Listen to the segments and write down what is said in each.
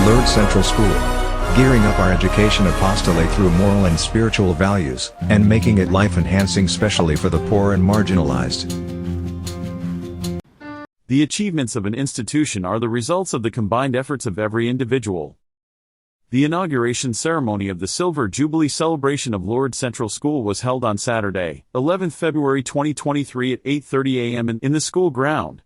Lourdes Central School. Gearing up our education apostolate through moral and spiritual values, and making it life-enhancing especially for the poor and marginalized. The achievements of an institution are the results of the combined efforts of every individual. The inauguration ceremony of the Silver Jubilee celebration of Lourdes Central School was held on Saturday, 11th February 2023 at 8:30 a.m. in the school ground.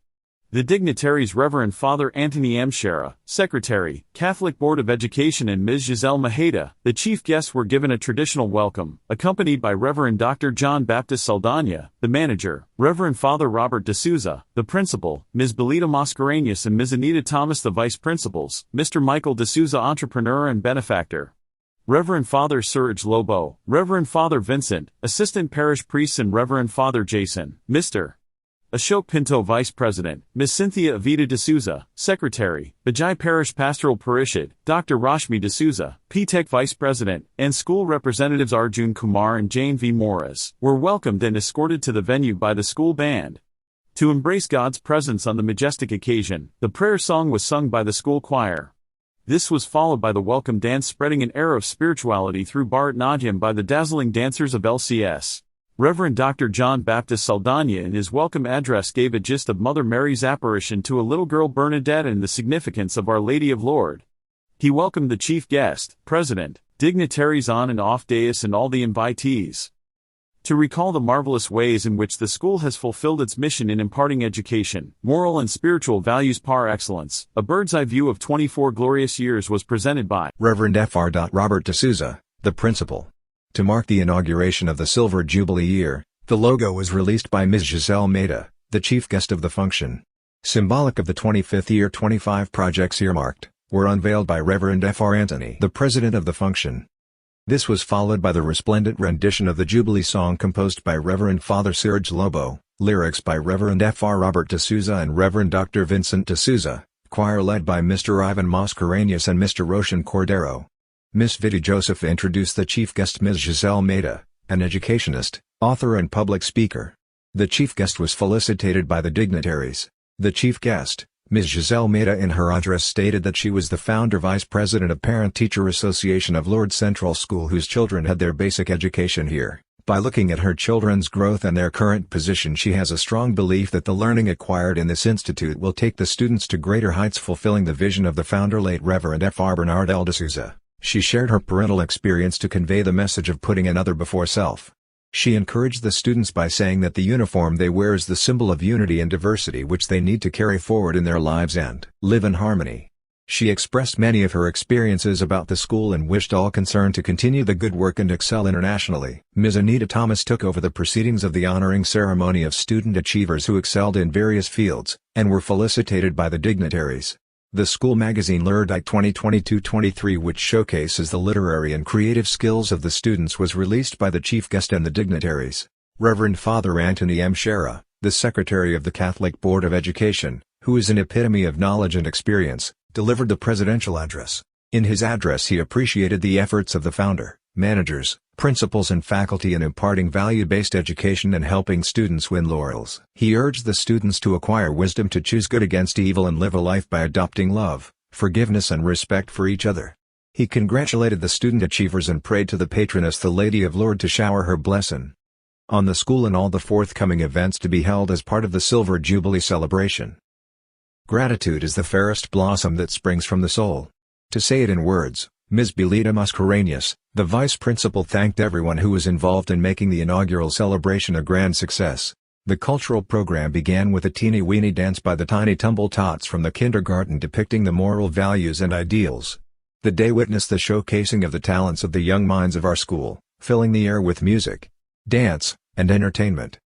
The dignitaries Reverend Father Anthony Mshera, Secretary, Catholic Board of Education, and Ms. Giselle Maheda, the chief guests, were given a traditional welcome, accompanied by Reverend Dr. John Baptist Saldana, the manager, Reverend Father Robert Dsouza, the principal, Ms. Belita Mascarenas and Ms. Anita Thomas, the vice principals, Mr. Michael Dsouza, entrepreneur and benefactor, Reverend Father Serge Lobo, Reverend Father Vincent, assistant parish priests, and Reverend Father Jason, Mr. Ashok Pinto, Vice President, Ms. Cynthia Avita Dsouza, Secretary, Bajai Parish Pastoral Parishad, Dr. Rashmi Dsouza, P-Tech Vice President, and school representatives Arjun Kumar and Jane V. Morris, were welcomed and escorted to the venue by the school band. To embrace God's presence on the majestic occasion, the prayer song was sung by the school choir. This was followed by the welcome dance, spreading an air of spirituality through Bharat Natyam by the dazzling dancers of LCS. Reverend Dr. John Baptist Saldana in his welcome address gave a gist of Mother Mary's apparition to a little girl Bernadette and the significance of Our Lady of Lourdes. He welcomed the chief guest, president, dignitaries on and off dais, and all the invitees. To recall the marvelous ways in which the school has fulfilled its mission in imparting education, moral and spiritual values par excellence, a bird's-eye view of 24 glorious years was presented by Reverend Fr. Robert Dsouza, the principal. To mark the inauguration of the Silver Jubilee year, the logo was released by Ms. Giselle Maheda, the chief guest of the function. Symbolic of the 25th year, 25 projects earmarked were unveiled by Reverend Fr. Anthony, the president of the function. This was followed by the resplendent rendition of the Jubilee song composed by Reverend Father Serge Lobo, lyrics by Reverend Fr. Robert Dsouza and Reverend Dr. Vincent Dsouza, choir led by Mr. Ivan Mascarenas and Mr. Roshan Cordeiro. Miss Viti Joseph introduced the chief guest, Ms. Giselle Maheda, an educationist, author and public speaker. The chief guest was felicitated by the dignitaries. The chief guest, Ms. Giselle Maheda, in her address stated that she was the founder vice president of Parent-Teacher Association of Lourdes Central School, whose children had their basic education here. By looking at her children's growth and their current position, she has a strong belief that the learning acquired in this institute will take the students to greater heights, fulfilling the vision of the founder, late Reverend Fr. Bernard L. Dsouza. She shared her parental experience to convey the message of putting another before self. She encouraged the students by saying that the uniform they wear is the symbol of unity and diversity which they need to carry forward in their lives and live in harmony. She expressed many of her experiences about the school and wished all concerned to continue the good work and excel internationally. Ms. Anita Thomas took over the proceedings of the honoring ceremony of student achievers who excelled in various fields, and were felicitated by the dignitaries. The school magazine Lourdesite 2022-23, which showcases the literary and creative skills of the students, was released by the chief guest and the dignitaries. Reverend Father Anthony Mshera, the secretary of the Catholic Board of Education, who is an epitome of knowledge and experience, delivered the presidential address. In his address he appreciated the efforts of the founder, managers, principals and faculty in imparting value-based education and helping students win laurels. He urged the students to acquire wisdom to choose good against evil and live a life by adopting love, forgiveness and respect for each other. He congratulated the student achievers and prayed to the patroness, the Lady of Lourdes, to shower her blessing on the school and all the forthcoming events to be held as part of the Silver Jubilee celebration. Gratitude is the fairest blossom that springs from the soul. To say it in words, Ms. Belita Mascarenas, the vice principal, thanked everyone who was involved in making the inaugural celebration a grand success. The cultural program began with a teeny-weeny dance by the Tiny Tumble Tots from the kindergarten depicting the moral values and ideals. The day witnessed the showcasing of the talents of the young minds of our school, filling the air with music, dance, and entertainment.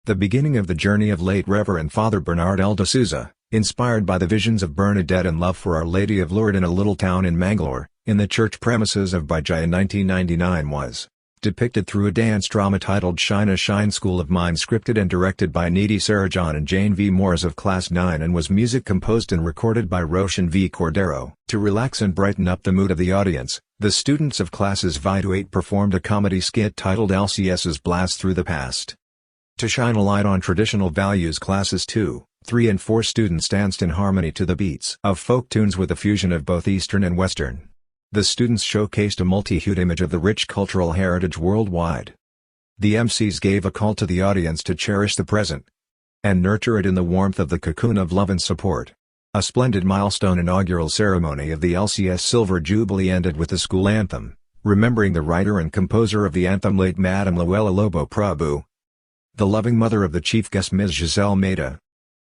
The beginning of the journey of late Reverend Father Bernard L. Dsouza, inspired by the visions of Bernadette and love for Our Lady of Lourdes in a little town in Mangalore, in the church premises of Bajai in 1999, was depicted through a dance drama titled Shine a Shine School of Mine, scripted and directed by Nidhi Sarajan and Jane V. Morris of Class 9, and was music composed and recorded by Roshan V. Cordeiro. To relax and brighten up the mood of the audience, the students of classes V to 8 performed a comedy skit titled LCS's Blast Through the Past. To shine a light on traditional values, classes 2, 3 and 4 students danced in harmony to the beats of folk tunes with a fusion of both Eastern and Western. The students showcased a multi-hued image of the rich cultural heritage worldwide. The MCs gave a call to the audience to cherish the present and nurture it in the warmth of the cocoon of love and support. A splendid milestone inaugural ceremony of the LCS Silver Jubilee ended with the school anthem, remembering the writer and composer of the anthem, late Madame Luella Lobo Prabhu, the loving mother of the chief guest Ms. Giselle Mehta.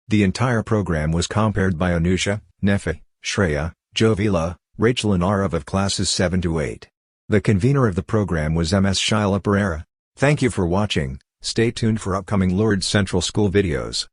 The entire program was compared by Anusha, Nefi, Shreya, Jovila, Rachel and Arav of classes 7 to 8. The convener of the program was Ms. Shaila Pereira. Thank you for watching. Stay tuned for upcoming Lourdes Central School videos.